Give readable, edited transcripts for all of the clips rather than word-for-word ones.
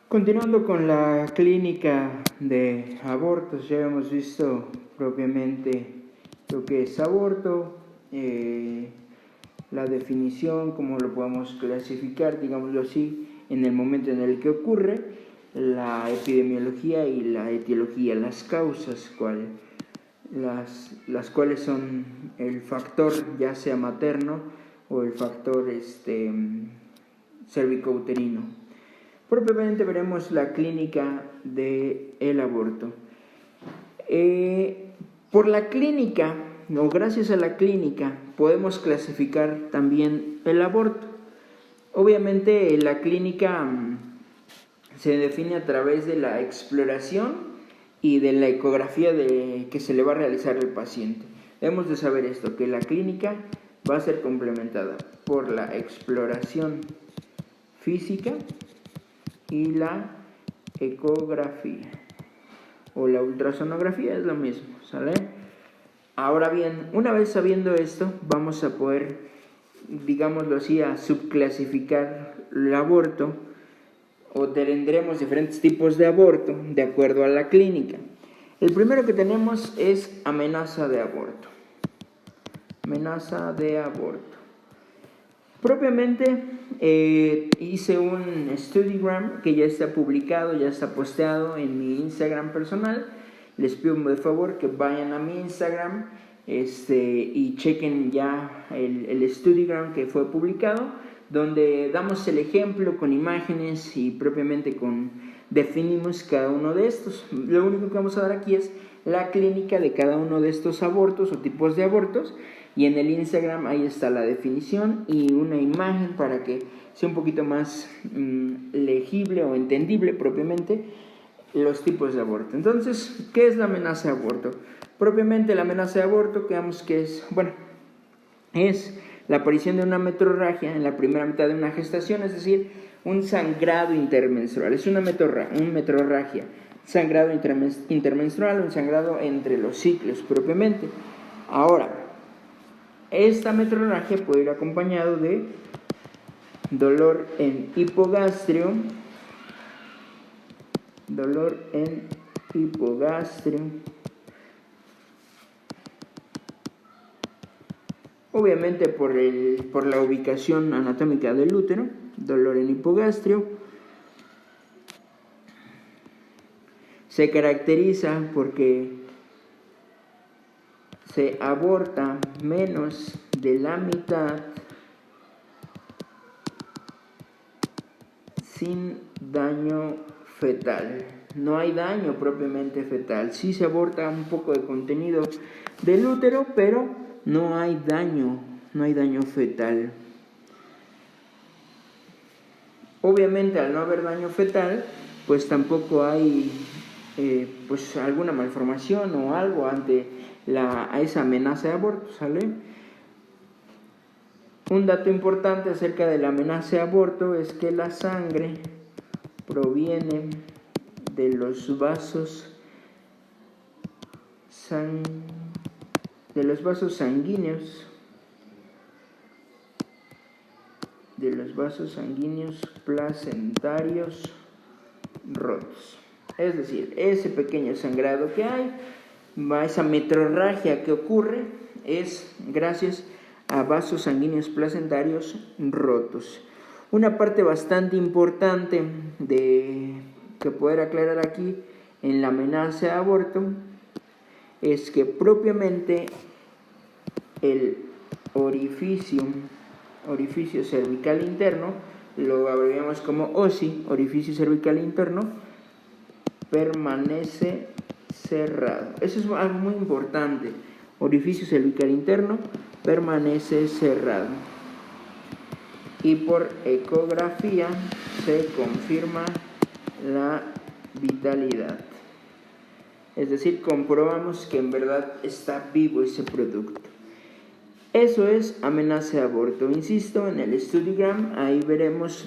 Continuando con la clínica de abortos, ya hemos visto propiamente lo que es aborto, la definición, cómo lo podemos clasificar, digámoslo así, en el momento en el que ocurre, la epidemiología y la etiología, las causas, las cuales son el factor ya sea materno o el factor cervicouterino. Propiamente veremos la clínica del aborto. Por la clínica, o gracias a la clínica, podemos clasificar también el aborto. Obviamente la clínica se define a través de la exploración y de la ecografía que se le va a realizar al paciente. Debemos de saber esto, que la clínica va a ser complementada por la exploración física y la ecografía o la ultrasonografía, es lo mismo, ¿sale? Ahora bien, una vez sabiendo esto, vamos a poder, digámoslo así, a subclasificar el aborto, o tendremos diferentes tipos de aborto de acuerdo a la clínica. El primero que tenemos es amenaza de aborto. Amenaza de aborto. Propiamente hice un Studygram que ya está publicado, ya está posteado en mi Instagram personal. Les pido de favor que vayan a mi Instagram y chequen ya el Studygram que fue publicado, donde damos el ejemplo con imágenes y propiamente definimos cada uno de estos. Lo único que vamos a dar aquí es la clínica de cada uno de estos abortos o tipos de abortos, y en el Instagram ahí está la definición y una imagen para que sea un poquito más legible o entendible propiamente los tipos de aborto. Entonces, ¿qué es la amenaza de aborto? Propiamente la amenaza de aborto, creemos que es la aparición de una metrorragia en la primera mitad de una gestación, es decir, un sangrado intermenstrual. Es una metrorragia, sangrado intermenstrual o un sangrado entre los ciclos propiamente. Ahora, esta metrorragia puede ir acompañado de dolor en hipogastrio, obviamente por la ubicación anatómica del útero, dolor en hipogastrio. Se caracteriza porque se aborta menos de la mitad sin daño fetal. No hay daño propiamente fetal. Sí se aborta un poco de contenido del útero, pero no hay daño fetal. Obviamente, al no haber daño fetal, pues tampoco hay alguna malformación o algo ante a esa amenaza de aborto, ¿sale? Un dato importante acerca de la amenaza de aborto es que la sangre proviene de los vasos sanguíneos placentarios rotos. Es decir, ese pequeño sangrado que hay, esa metrorragia que ocurre, es gracias a vasos sanguíneos placentarios rotos. Una parte bastante importante que poder aclarar aquí en la amenaza de aborto es que propiamente el orificio cervical interno, lo abreviamos como OSI, orificio cervical interno, permanece cerrado. Eso es algo muy importante. Orificio cervical interno permanece cerrado. Y por ecografía se confirma la vitalidad. Es decir, comprobamos que en verdad está vivo ese producto. Eso es amenaza de aborto. Insisto, en el Studygram, ahí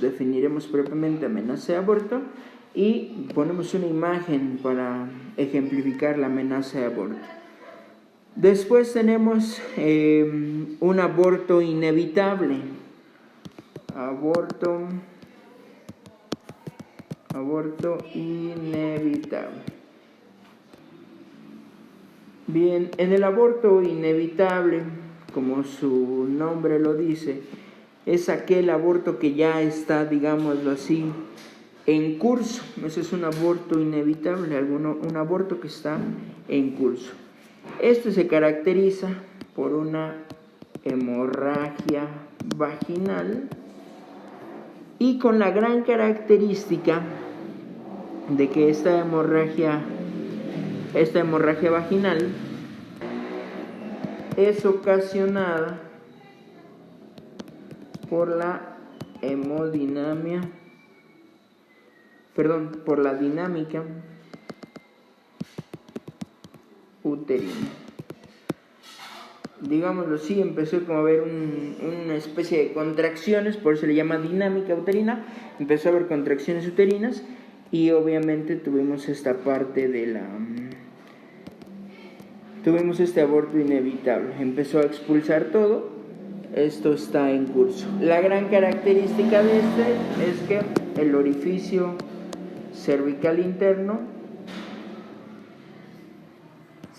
definiremos propiamente amenaza de aborto y ponemos una imagen para ejemplificar la amenaza de aborto. Después tenemos un aborto inevitable. Aborto Aborto inevitable. Bien, en el aborto inevitable, como su nombre lo dice, es aquel aborto que ya está, digámoslo así, en curso. Ese es un aborto inevitable, un aborto que está en curso. Este se caracteriza por una hemorragia vaginal y con la gran característica de que esta hemorragia vaginal es ocasionada por la dinámica uterina. Digámoslo así, empezó como a haber una especie de contracciones, por eso se le llama dinámica uterina. Empezó a haber contracciones uterinas y obviamente tuvimos esta parte tuvimos este aborto inevitable. Empezó a expulsar todo. Esto está en curso. La gran característica de este es que el orificio cervical interno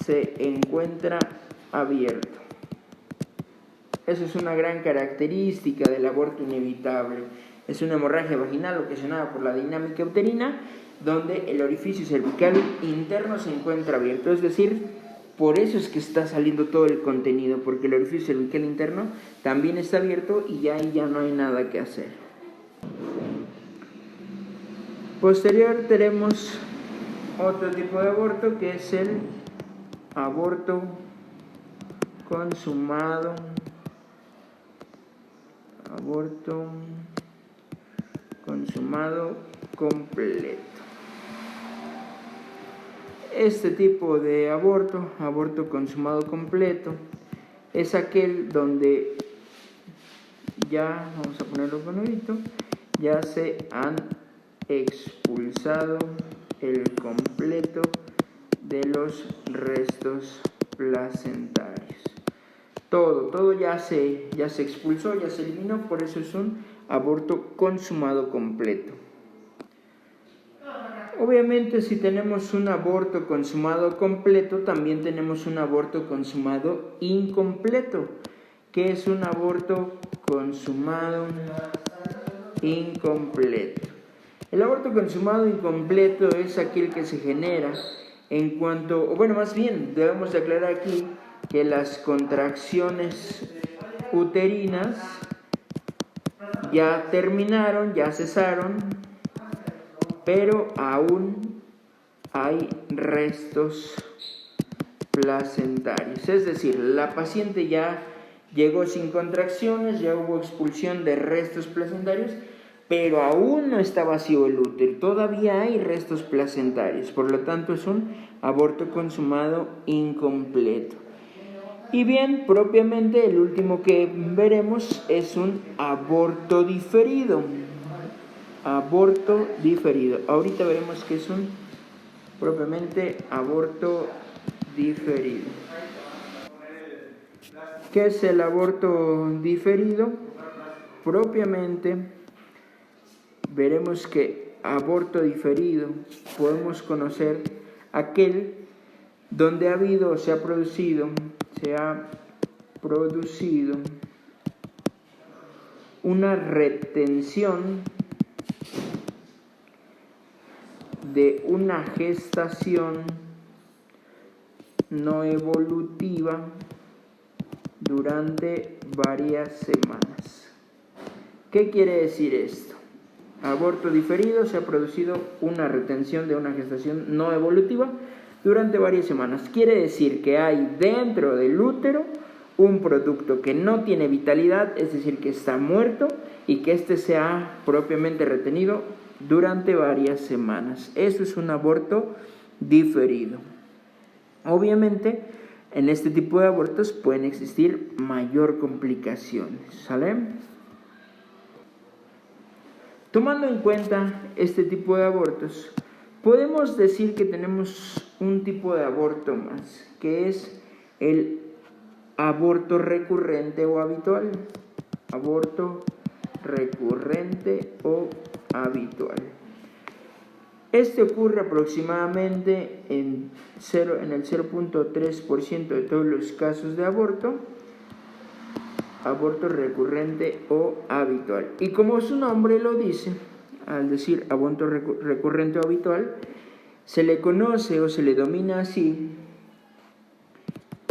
se encuentra abierto. Eso es una gran característica del aborto inevitable. Es una hemorragia vaginal ocasionada por la dinámica uterina, donde el orificio cervical interno se encuentra abierto. Es decir, por eso es que está saliendo todo el contenido, porque el orificio cervical interno también está abierto y ahí ya no hay nada que hacer. Posterior tenemos otro tipo de aborto, que es el aborto consumado. Aborto consumado completo. Este tipo de aborto consumado completo, es aquel donde ya, vamos a ponerlo con nuevito, ya se han expulsado el completo de los restos placentarios. Todo ya se expulsó, ya se eliminó, por eso es un aborto consumado completo. Obviamente, si tenemos un aborto consumado completo, también tenemos un aborto consumado incompleto. ¿Qué es un aborto consumado incompleto? El aborto consumado incompleto es aquel que se genera en cuanto, más bien, debemos de aclarar aquí que las contracciones uterinas ya terminaron, ya cesaron, pero aún hay restos placentarios. Es decir, la paciente ya llegó sin contracciones, ya hubo expulsión de restos placentarios, pero aún no está vacío el útero, todavía hay restos placentarios, por lo tanto es un aborto consumado incompleto. Y bien, propiamente el último que veremos es un aborto diferido. Aborto diferido. Ahorita veremos qué es un propiamente aborto diferido. ¿Qué es el aborto diferido? Propiamente veremos que aborto diferido podemos conocer aquel donde se ha producido una retención de una gestación no evolutiva durante varias semanas. ¿Qué quiere decir esto? Aborto diferido, se ha producido una retención de una gestación no evolutiva durante varias semanas. Quiere decir que hay dentro del útero un producto que no tiene vitalidad, es decir, que está muerto y que éste se ha propiamente retenido durante varias semanas. Eso es un aborto diferido. Obviamente, en este tipo de abortos pueden existir mayor complicaciones, ¿sale? Tomando en cuenta este tipo de abortos, podemos decir que tenemos un tipo de aborto más, que es el aborto recurrente o habitual. Aborto recurrente o habitual. Este ocurre aproximadamente en el 0.3% de todos los casos de aborto recurrente o habitual. Y como su nombre lo dice, al decir aborto recurrente o habitual, se le conoce o se le domina así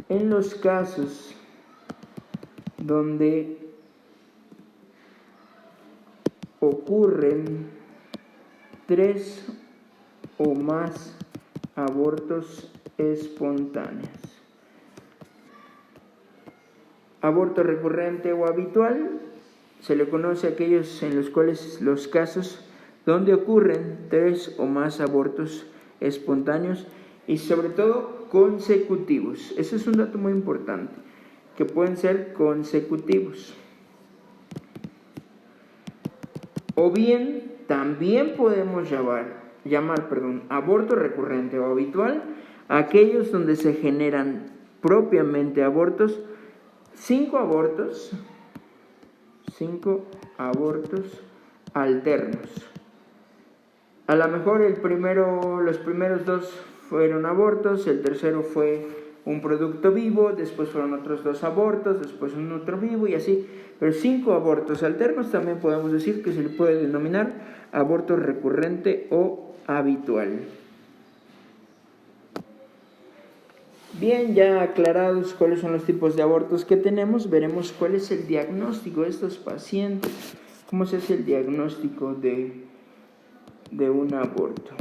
en los casos donde ocurren 3 o más abortos espontáneos. Aborto recurrente o habitual se le conoce a aquellos en los cuales los casos donde ocurren 3 o más abortos espontáneos y sobre todo consecutivos. Ese es un dato muy importante, que pueden ser consecutivos. O bien también podemos llamar aborto recurrente o habitual a aquellos donde se generan propiamente abortos, 5 abortos alternos. A lo mejor los primeros 2 fueron abortos, el tercero fue un producto vivo, después fueron otros 2 abortos, después un otro vivo y así. Pero 5 abortos alternos también podemos decir que se le puede denominar aborto recurrente o habitual. Bien, ya aclarados cuáles son los tipos de abortos que tenemos, veremos cuál es el diagnóstico de estos pacientes, cómo se hace el diagnóstico de un aborto.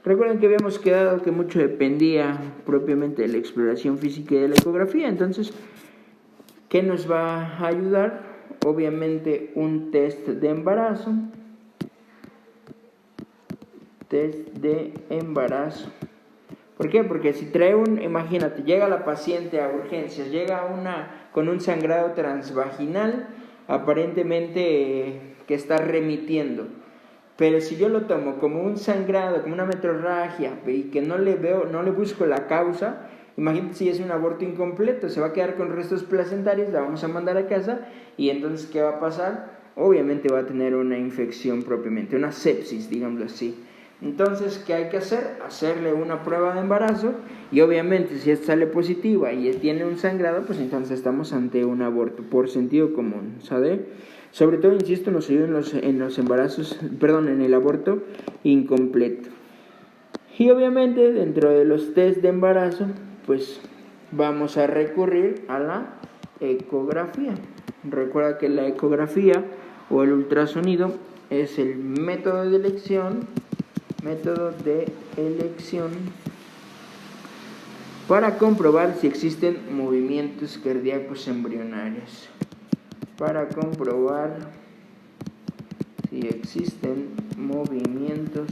Recuerden que habíamos quedado que mucho dependía propiamente de la exploración física y de la ecografía. Entonces, ¿qué nos va a ayudar? Obviamente un test de embarazo. ¿Por qué? Porque si imagínate, llega la paciente a urgencias, llega con un sangrado transvaginal, aparentemente que está remitiendo. Pero si yo lo tomo como un sangrado, como una metrorragia, y que no le busco la causa, imagínate si es un aborto incompleto, se va a quedar con restos placentarios, la vamos a mandar a casa, y entonces, ¿qué va a pasar? Obviamente va a tener una infección propiamente, una sepsis, digámoslo así. Entonces, ¿qué hay que hacer? Hacerle una prueba de embarazo, y obviamente si esta sale positiva y tiene un sangrado, pues entonces estamos ante un aborto, por sentido común, ¿sabe? Sobre todo, insisto, nos ayuda en el aborto incompleto. Y obviamente, dentro de los test de embarazo, pues vamos a recurrir a la ecografía. Recuerda que la ecografía o el ultrasonido es el método de elección para comprobar si existen movimientos cardíacos embrionarios. Para comprobar si existen movimientos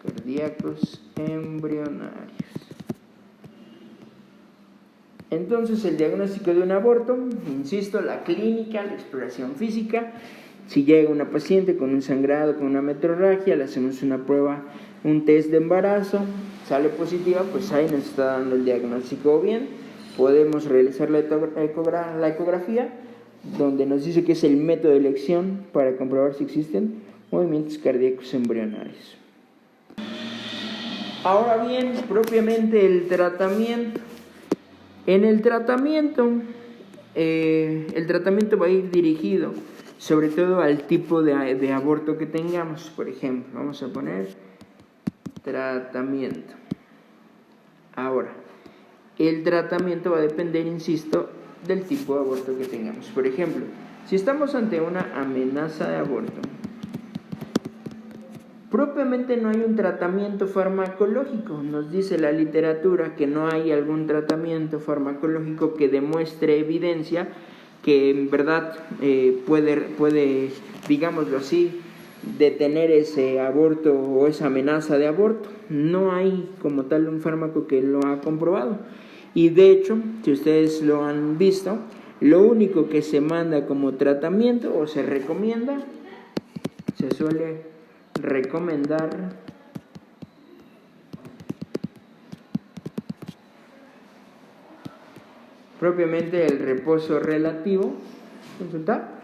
cardíacos embrionarios. Entonces, el diagnóstico de un aborto, insisto, la clínica, la exploración física. Si llega una paciente con un sangrado, con una metrorragia, le hacemos una prueba, un test de embarazo, sale positiva, pues ahí nos está dando el diagnóstico. O bien, podemos realizar la ecografía, donde nos dice que es el método de elección para comprobar si existen movimientos cardíacos embrionarios. Ahora bien, propiamente el tratamiento. En el tratamiento va a ir dirigido sobre todo al tipo de aborto que tengamos. Por ejemplo, vamos a poner tratamiento. Ahora, el tratamiento va a depender, insisto, del tipo de aborto que tengamos. Por ejemplo, si estamos ante una amenaza de aborto, propiamente no hay un tratamiento farmacológico. Nos dice la literatura que no hay algún tratamiento farmacológico que demuestre evidencia que en verdad puede, digámoslo así, detener ese aborto o esa amenaza de aborto. No hay como tal un fármaco que lo ha comprobado. Y de hecho, si ustedes lo han visto, lo único que se manda como tratamiento o se suele recomendar propiamente el reposo relativo. Consultar.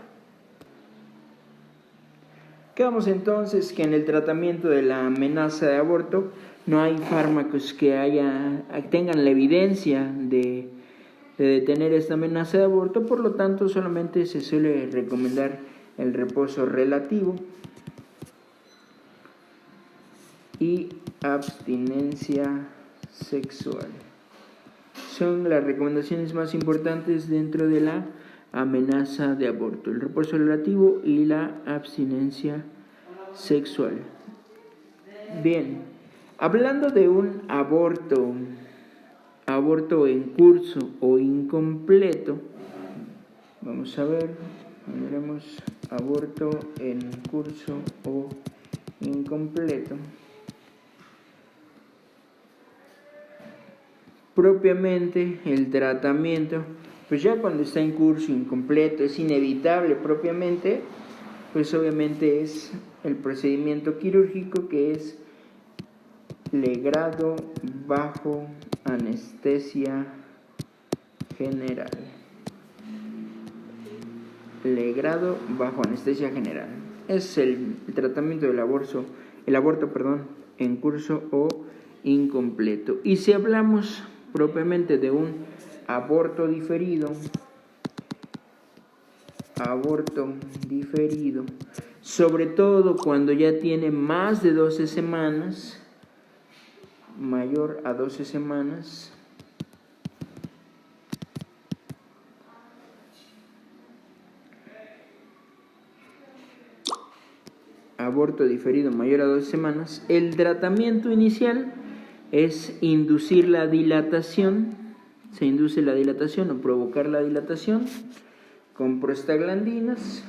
Quedamos entonces que en el tratamiento de la amenaza de aborto no hay fármacos que tengan la evidencia de detener esta amenaza de aborto, por lo tanto solamente se suele recomendar el reposo relativo y abstinencia sexual. Son las recomendaciones más importantes dentro de la amenaza de aborto: el reposo relativo y la abstinencia sexual. Bien, hablando de un aborto en curso o incompleto, vamos a ver, veremos aborto en curso o incompleto. Propiamente el tratamiento, pues ya cuando está en curso incompleto, es inevitable propiamente, pues obviamente es el procedimiento quirúrgico, que es legrado bajo anestesia general. Legrado bajo anestesia general. Es el tratamiento del aborto, en curso o incompleto. Y si hablamos propiamente de un aborto diferido, sobre todo cuando ya tiene más de 12 semanas, mayor a 12 semanas, aborto diferido mayor a 12 semanas, el tratamiento inicial es inducir la dilatación. Se induce la dilatación o provocar la dilatación con prostaglandinas,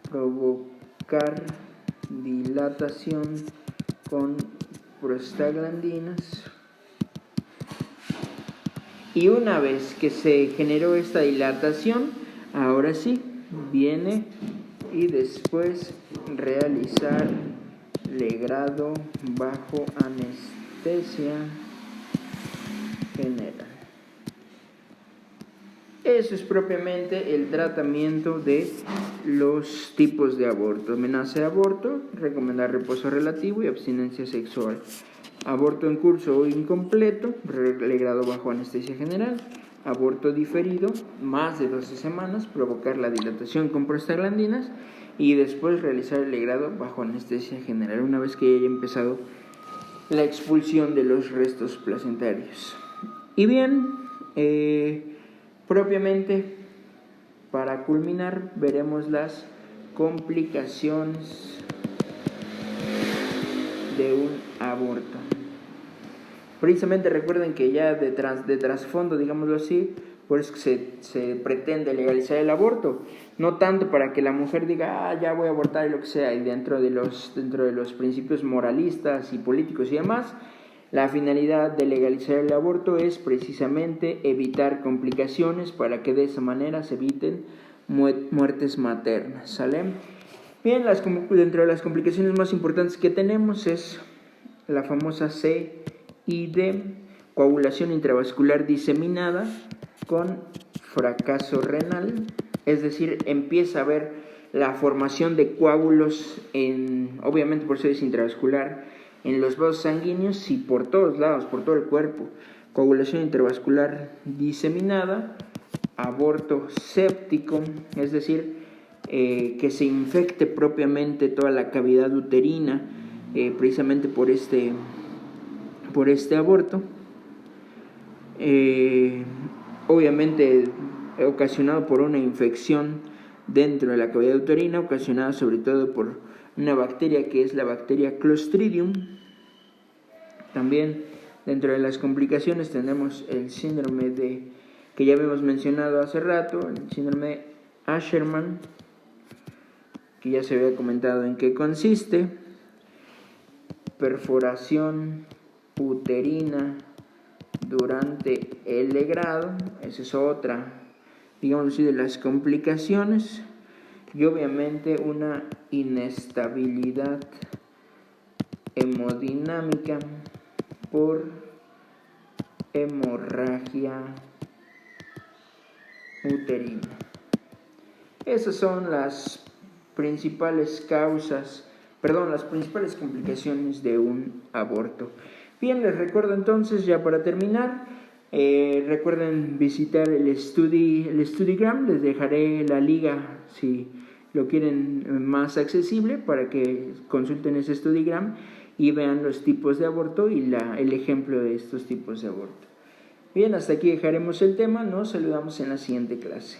provocar dilatación con prostaglandinas. Y una vez que se generó esta dilatación, ahora sí, viene y después realizar legrado bajo anestesia general. Eso es propiamente el tratamiento de los tipos de aborto. Amenaza de aborto, recomendar reposo relativo y abstinencia sexual. Aborto en curso o incompleto, legrado bajo anestesia general. Aborto diferido, más de 12 semanas, provocar la dilatación con prostaglandinas y después realizar el legrado bajo anestesia general, una vez que haya empezado la expulsión de los restos placentarios. Y bien, propiamente, para culminar, veremos las complicaciones de un aborto. Precisamente recuerden que ya de trasfondo, digámoslo así, pues se pretende legalizar el aborto, no tanto para que la mujer diga, ya voy a abortar y lo que sea, y dentro de los principios moralistas y políticos y demás. La finalidad de legalizar el aborto es precisamente evitar complicaciones para que de esa manera se eviten muertes maternas, ¿sale? Bien, dentro de las complicaciones más importantes que tenemos es la famosa CID, coagulación intravascular diseminada con fracaso renal, es decir, empieza a haber la formación de coágulos, obviamente por eso es intravascular, en los vasos sanguíneos y por todos lados, por todo el cuerpo. Coagulación intravascular diseminada, aborto séptico, es decir, que se infecte propiamente toda la cavidad uterina, precisamente por este aborto. Obviamente ocasionado por una infección dentro de la cavidad uterina, ocasionada sobre todo por una bacteria que es la bacteria Clostridium. También dentro de las complicaciones tenemos el síndrome que ya habíamos mencionado hace rato, el síndrome de Asherman, que ya se había comentado en qué consiste. Perforación uterina durante el legrado, esa es otra, digamos así, de las complicaciones. Y obviamente una inestabilidad hemodinámica por hemorragia uterino. Esas son las principales las principales complicaciones de un aborto. Bien, les recuerdo entonces, ya para terminar, recuerden visitar el StudyGram. Les dejaré la liga si lo quieren más accesible para que consulten ese StudyGram y vean los tipos de aborto y el ejemplo de estos tipos de aborto. Bien, hasta aquí dejaremos el tema. Nos saludamos en la siguiente clase.